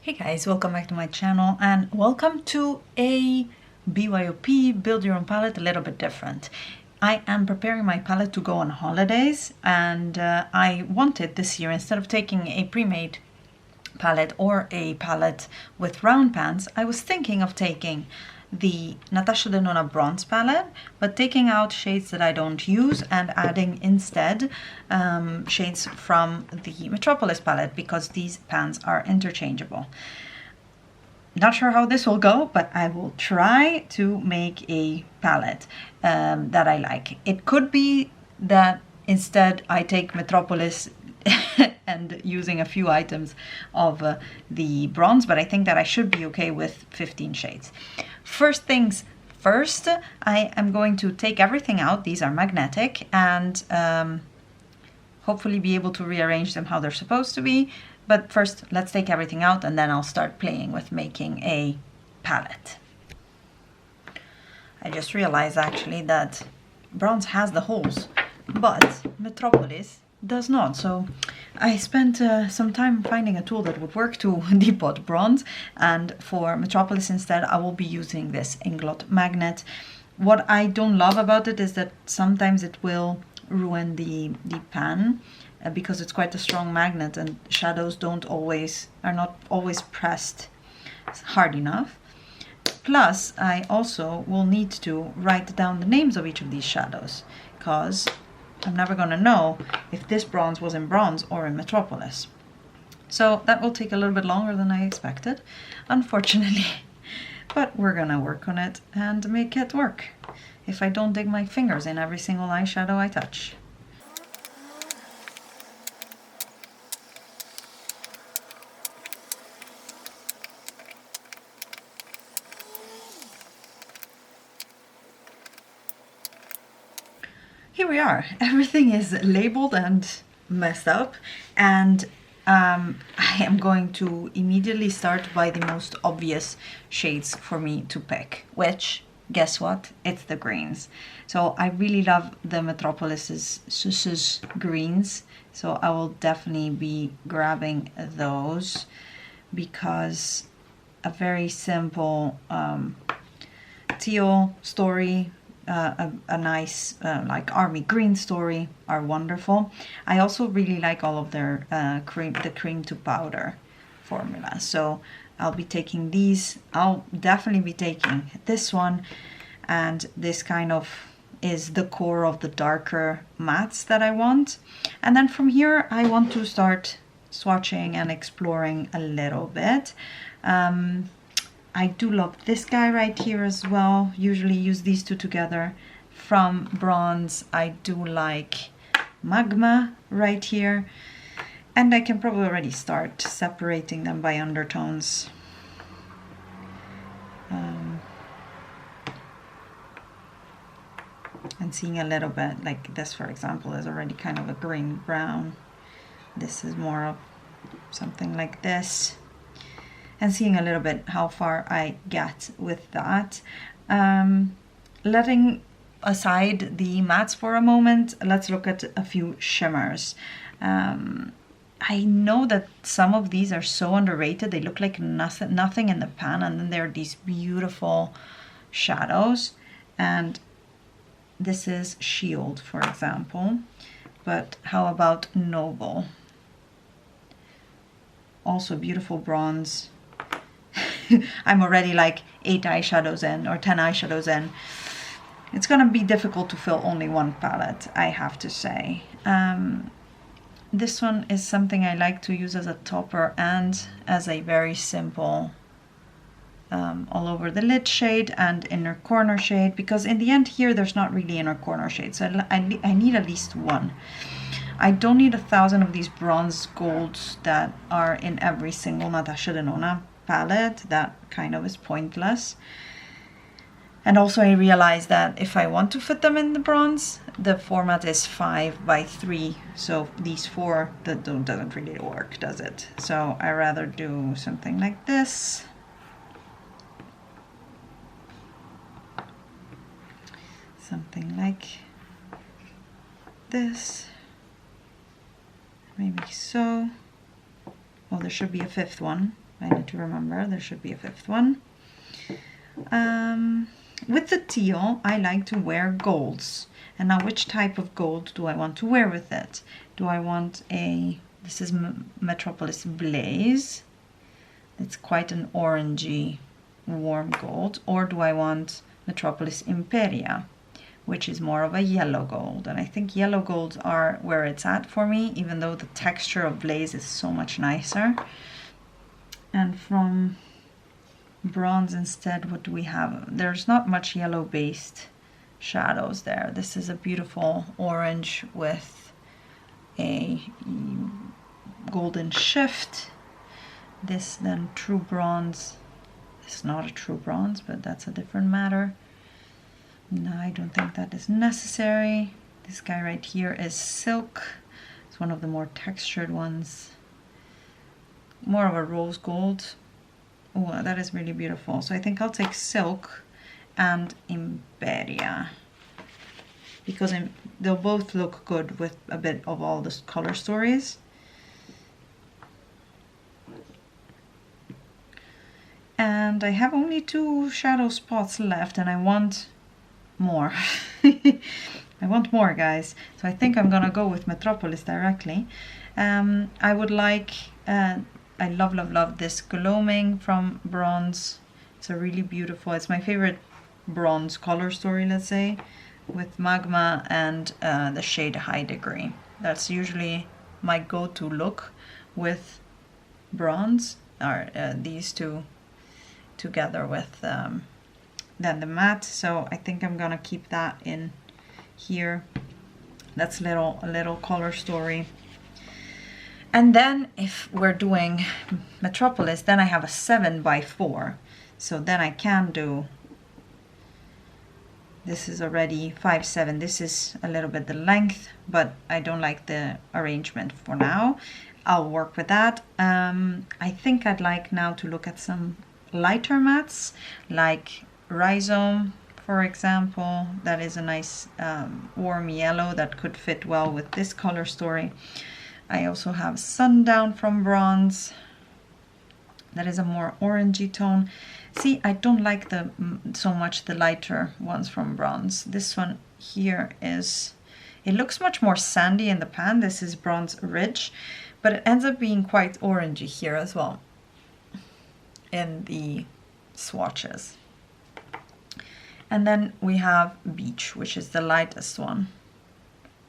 Hey guys, welcome back to my channel and welcome to a BYOP, build your own palette, a little bit different. I am preparing my palette to go on holidays and I wanted this year, instead of taking a pre-made palette or a palette with round pans, I was thinking of taking the Natasha Denona bronze palette, but taking out shades that I don't use and adding instead shades from the Metropolis palette, because these pans are interchangeable. Not sure how this will go, but I will try to make a palette that I like. It could be that instead I take Metropolis and using a few items of the bronze, but I think that I should be okay with 15 shades. First things first, I am going to take everything out. These are magnetic, and hopefully be able to rearrange them how they're supposed to be. But first, let's take everything out and then I'll start playing with making a palette. I just realized actually that bronze has the holes, but Metropolis does not. So I spent some time finding a tool that would work to depot bronze, and for Metropolis instead I will be using this Inglot magnet. What I don't love about it is that sometimes it will ruin the pan because it's quite a strong magnet and shadows are not always pressed hard enough. Plus I also will need to write down the names of each of these shadows, because I'm never going to know if this bronze was in bronze or in Metropolis. So that will take a little bit longer than I expected, unfortunately. But we're going to work on it and make it work, if I don't dig my fingers in every single eyeshadow I touch. Here we are. Everything is labeled and messed up, and I am going to immediately start by the most obvious shades for me to pick, which, guess what? It's the greens. So I really love the Metropolis's greens, so I will definitely be grabbing those, because a very simple teal story, a nice like army green story are wonderful. I also really like all of their cream to powder formula, so I'll be taking these. I'll definitely be taking this one, and this kind of is the core of the darker mattes that I want. And then from here I want to start swatching and exploring a little bit. I do love this guy right here as well. Usually use these two together. From bronze, I do like Magma right here. And I can probably already start separating them by undertones. And seeing a little bit, like this for example, is already kind of a green brown. This is more of something like this. And seeing a little bit how far I get with that. Letting aside the mattes for a moment, let's look at a few shimmers. I know that some of these are so underrated. They look like nothing in the pan, and then there are these beautiful shadows. And this is Shield, for example. But how about Noble? Also beautiful bronze. I'm already like 8 eyeshadows in, or 10 eyeshadows in. It's gonna be difficult to fill only one palette, I have to say. This one is something I like to use as a topper and as a very simple all over the lid shade and inner corner shade, because in the end here there's not really inner corner shade, so I need at least one. I don't need 1,000 of these bronze golds that are in every single Natasha Denona palette. That kind of is pointless. And also I realized that if I want to fit them in the bronze, the format is 5x3, so these 4 that doesn't really work, does it? So I rather do something like this. Something like this. Maybe so. Well, there should be a 5th one, I need to remember, there should be a fifth one. With the teal, I like to wear golds. And now which type of gold do I want to wear with it? Do I want this is Metropolis Blaze. It's quite an orangey, warm gold. Or do I want Metropolis Imperia, which is more of a yellow gold? And I think yellow golds are where it's at for me, even though the texture of Blaze is so much nicer. And from bronze instead, what do we have? There's not much yellow based shadows there. This is a beautiful orange with a golden shift. This then true bronze. It's not a true bronze, but that's a different matter. No, I don't think that is necessary. This guy right here is silk. It's one of the more textured ones. More of a rose gold. Oh, that is really beautiful. So I think I'll take silk and Imperia, because they'll both look good with a bit of all the color stories. And I have only 2 shadow spots left, and I want more. I want more, guys. So I think I'm gonna go with Metropolis directly. I would like, I love this gloaming from bronze. It's a really beautiful, it's my favorite bronze color story, let's say, with magma and the shade High Degree. That's usually my go-to look with bronze, are these two together with then the matte. So I think I'm gonna keep that in here. That's a little color story. And then if we're doing Metropolis, then I have a 7x4. So then I can do, this is already 5/7. This is a little bit the length, but I don't like the arrangement for now. I'll work with that. I think I'd like now to look at some lighter mattes, like Rhizome, for example. That is a nice warm yellow that could fit well with this color story. I also have Sundown from bronze. That is a more orangey tone. See, I don't like so much the lighter ones from bronze. This one here is, it looks much more sandy in the pan. This is Bronze Ridge, but it ends up being quite orangey here as well in the swatches. And then we have Beach, which is the lightest one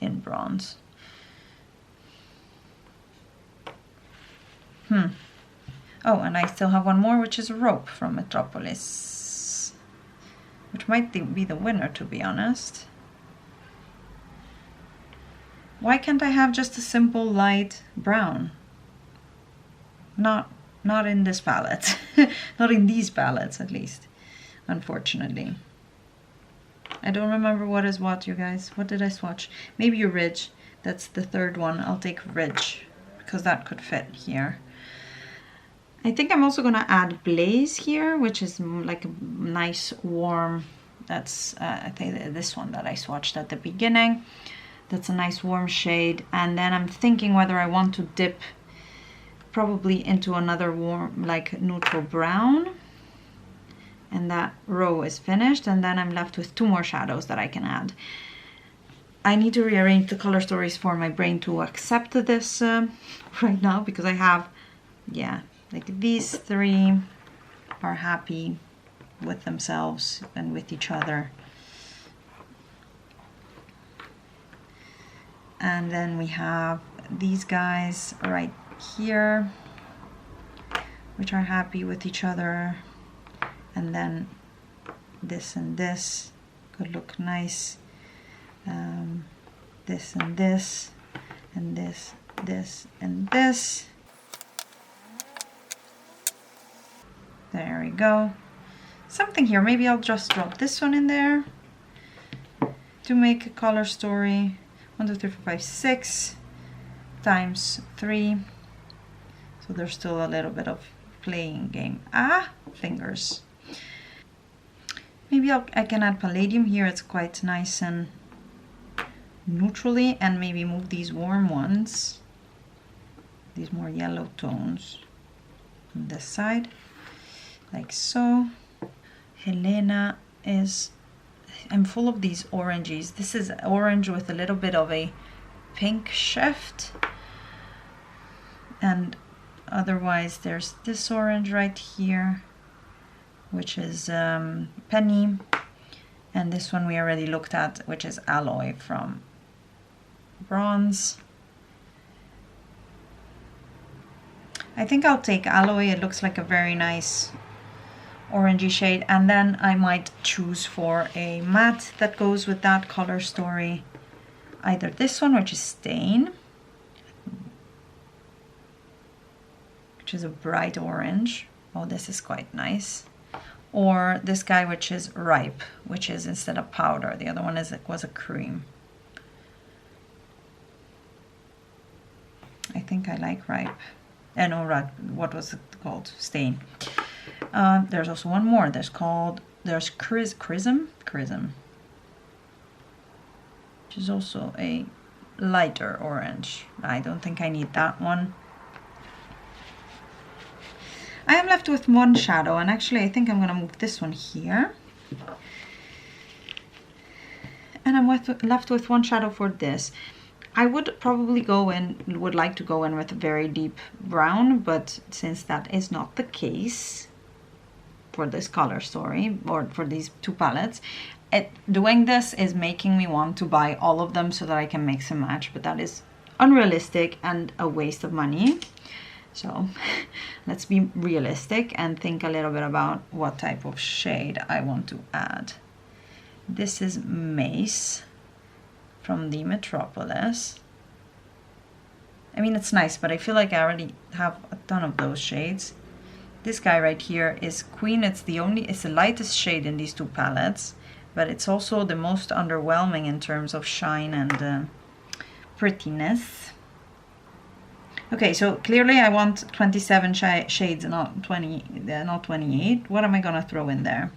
in bronze. Oh, and I still have one more, which is Rope from Metropolis, which might be the winner, to be honest. Why can't I have just a simple light brown? Not in this palette. Not in these palettes, at least, unfortunately. I don't remember what is what, you guys. What did I swatch? Maybe a Ridge. That's the third one. I'll take Ridge, because that could fit here. I think I'm also gonna add Blaze here, which is like a nice warm, that's I think this one that I swatched at the beginning. That's a nice warm shade. And then I'm thinking whether I want to dip probably into another warm, like neutral brown. And that row is finished, and then I'm left with 2 more shadows that I can add. I need to rearrange the color stories for my brain to accept this right now, because I have, yeah, like these 3 are happy with themselves and with each other. And then we have these guys right here, which are happy with each other. And then this and this could look nice. This and this, and this, and this. There we go. Something here, maybe I'll just drop this one in there to make a color story. 1, 2, 3, 4, 5, 6 times 3. So there's still a little bit of playing game. Fingers. Maybe I can add Palladium here. It's quite nice and neutrally, and maybe move these warm ones, these more yellow tones. from this side, like so. Helena is, I'm full of these oranges. This is orange with a little bit of a pink shift. And otherwise there's this orange right here, which is Penny. And this one we already looked at, which is Alloy from Bronze. I think I'll take Alloy. It looks like a very nice orangey shade, and then I might choose for a matte that goes with that color story. Either this one, which is Stain, which is a bright orange. Oh, this is quite nice. Or this guy, which is Ripe, which is instead of powder. The other one was a cream. I think I like Ripe. No, what was it called? Stain. There's also one more. There's Chrism, which is also a lighter orange. I don't think I need that one. I am left with one shadow, and actually I think I'm going to move this one here. And I'm left with one shadow for this. I would probably like to go in with a very deep brown, but since that is not the case for this color story, or for these two palettes, doing this is making me want to buy all of them so that I can mix and match, but that is unrealistic and a waste of money. So let's be realistic and think a little bit about what type of shade I want to add. This is Mace from the Metropolis. I mean, it's nice, but I feel like I already have a ton of those shades. This guy right here is Queen. It's the lightest shade in these two palettes, but it's also the most underwhelming in terms of shine and prettiness. Okay, so clearly I want 27 shades, not 20, not 28. What am I gonna throw in there?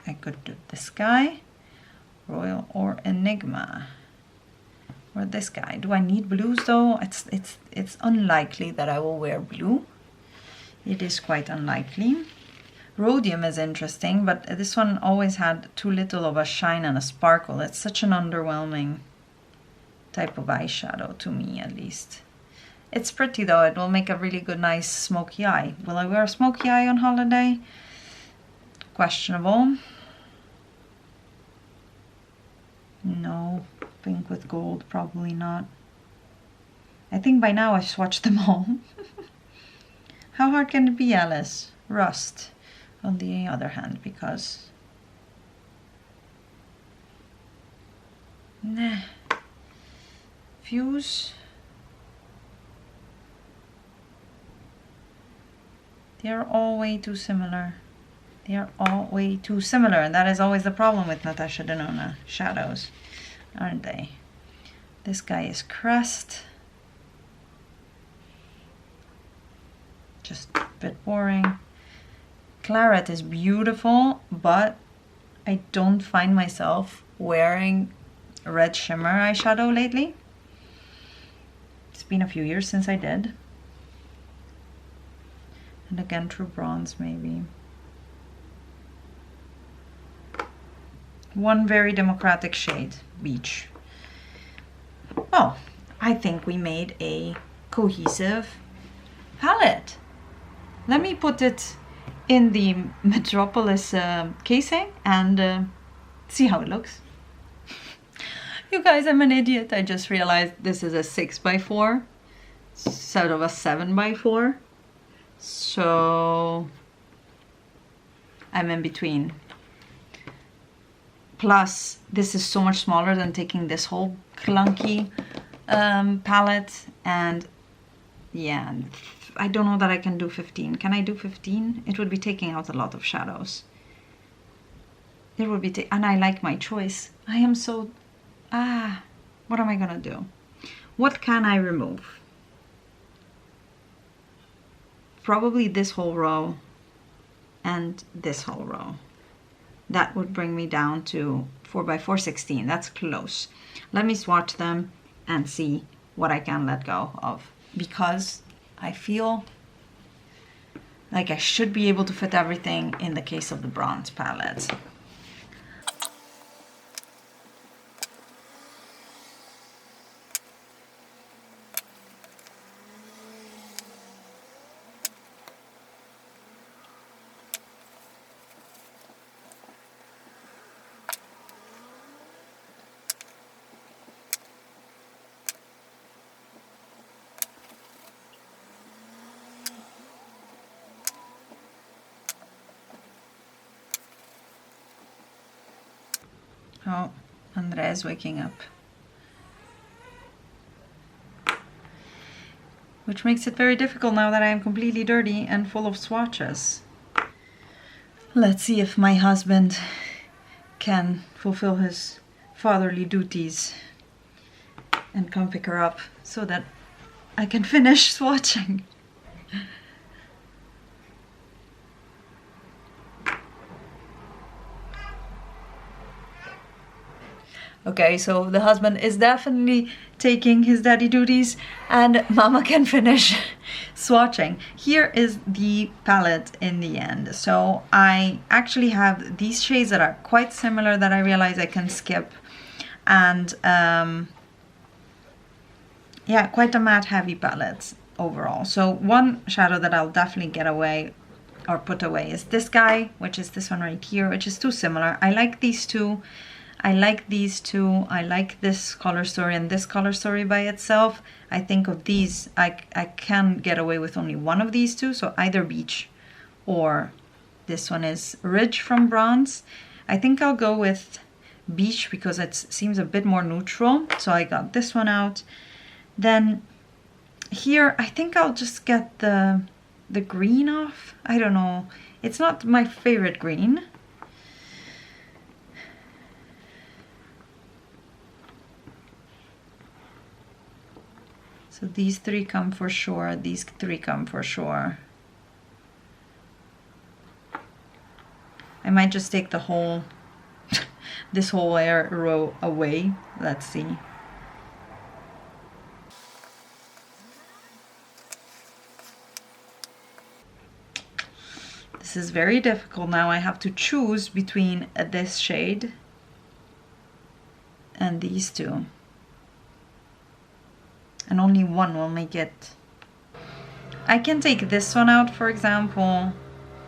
I could do this guy, Royal or Enigma, or this guy. Do I need blues though? It's unlikely that I will wear blue. It is quite unlikely. Rhodium is interesting, but this one always had too little of a shine and a sparkle. It's such an underwhelming type of eyeshadow, to me at least. It's pretty though. It will make a really good, nice smoky eye. Will I wear a smoky eye on holiday? Questionable. No, pink with gold, probably not. I think by now I've swatched them all. How hard can it be, Alice? Rust, on the other hand, because... Nah. Fuse. They're all way too similar. They are all way too similar, and that is always the problem with Natasha Denona shadows, aren't they? This guy is Crest. Just a bit boring. Claret is beautiful, but I don't find myself wearing red shimmer eyeshadow lately. It's been a few years since I did. And again, True Bronze maybe. One very democratic shade, Beach. Oh, I think we made a cohesive palette. Let me put it in the Metropolis casing and see how it looks. You guys, I'm an idiot. I just realized this is a 6x4 instead of a 7x4. So I'm in between. Plus, this is so much smaller than taking this whole clunky palette. And yeah, I don't know that I can do 15. Can I do 15? It would be taking out a lot of shadows. It would be, and I like my choice. I am so, what am I gonna do? What can I remove? Probably this whole row and this whole row. That would bring me down to 4x4 16. That's close. Let me swatch them and see what I can let go of, because I feel like I should be able to fit everything in the case of the bronze palette. Oh, Andrea is waking up. Which makes it very difficult now that I am completely dirty and full of swatches. Let's see if my husband can fulfill his fatherly duties and come pick her up so that I can finish swatching. Okay, so the husband is definitely taking his daddy duties and Mama can finish swatching. Here is the palette in the end. So I actually have these shades that are quite similar that I realize I can skip. And yeah, quite a matte heavy palette overall. So one shadow that I'll definitely get away or put away is this guy, which is this one right here, which is too similar. I like these two. I like these two. I like this color story and this color story by itself. I think of these, I can get away with only one of these two. So either Beach or this one is Ridge from Bronze. I think I'll go with Beach because it seems a bit more neutral. So I got this one out. Then here, I think I'll just get the green off. I don't know. It's not my favorite green. So these three come for sure, these three come for sure. I might just take the whole, this whole row away. Let's see. This is very difficult now. I have to choose between this shade and these two. And only one will make it. I can take this one out, for example,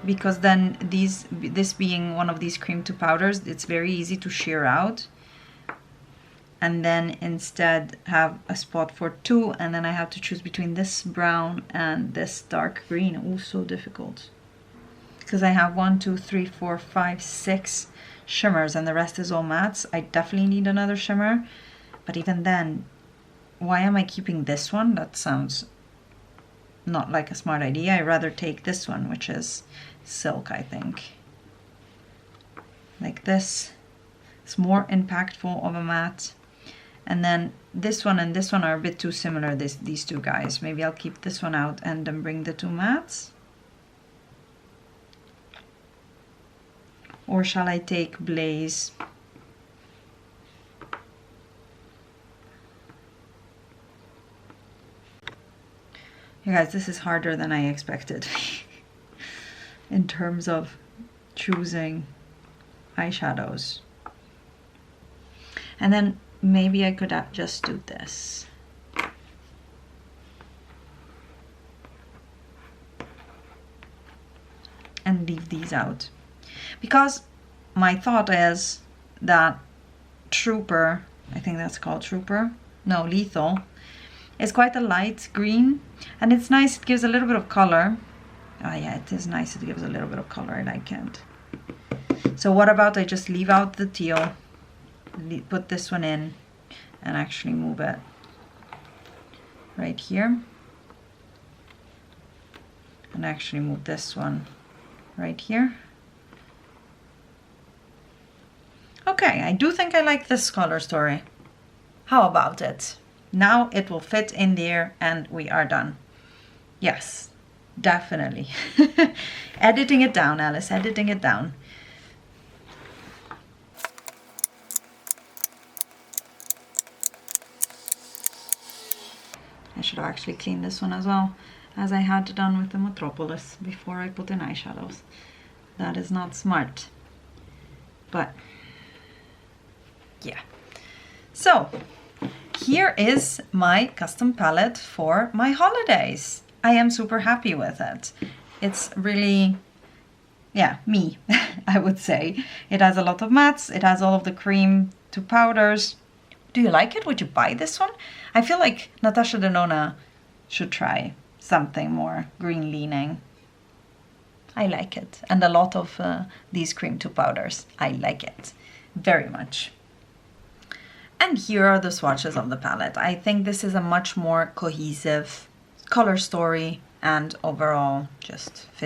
because then this being one of these cream to powders, it's very easy to shear out. And then instead have a spot for two, and then I have to choose between this brown and this dark green. Oh, so difficult. Because I have 1, 2, 3, 4, 5, 6 shimmers and the rest is all mattes. I definitely need another shimmer, but even then, why am I keeping this one? That sounds not like a smart idea. I'd rather take this one, which is Silk, I think. Like this. It's more impactful of a matte. And then this one and this one are a bit too similar, these two guys. Maybe I'll keep this one out and then bring the two mattes. Or shall I take Blaze? You guys, this is harder than I expected in terms of choosing eyeshadows. And then maybe I could just do this. And leave these out. Because my thought is that Trooper, I think that's called Trooper, no, Lethal, is quite a light green, and it's nice, it gives a little bit of color. Oh yeah, it is nice, it gives a little bit of color, and I can't. So what about I just leave out the teal, put this one in, and actually move it right here, and actually move this one right here. Okay, I do think I like this color story. How about it? Now it will fit in there and we are done. Yes, definitely. Editing it down, Alice, editing it down. should have actually cleaned this one as well, as I had done with the Metropolis before I put in eyeshadows. That is not smart. But yeah. So here is my custom palette for my holidays. I am super happy with it. It's really, yeah, me, I would say. It has a lot of mattes. It has all of the cream to powders. Do you like it? Would you buy this one? I feel like Natasha Denona should try something more green leaning. I like it. And a lot of these cream to powders. I like it very much. And here are the swatches of the palette. I think this is a much more cohesive color story and overall just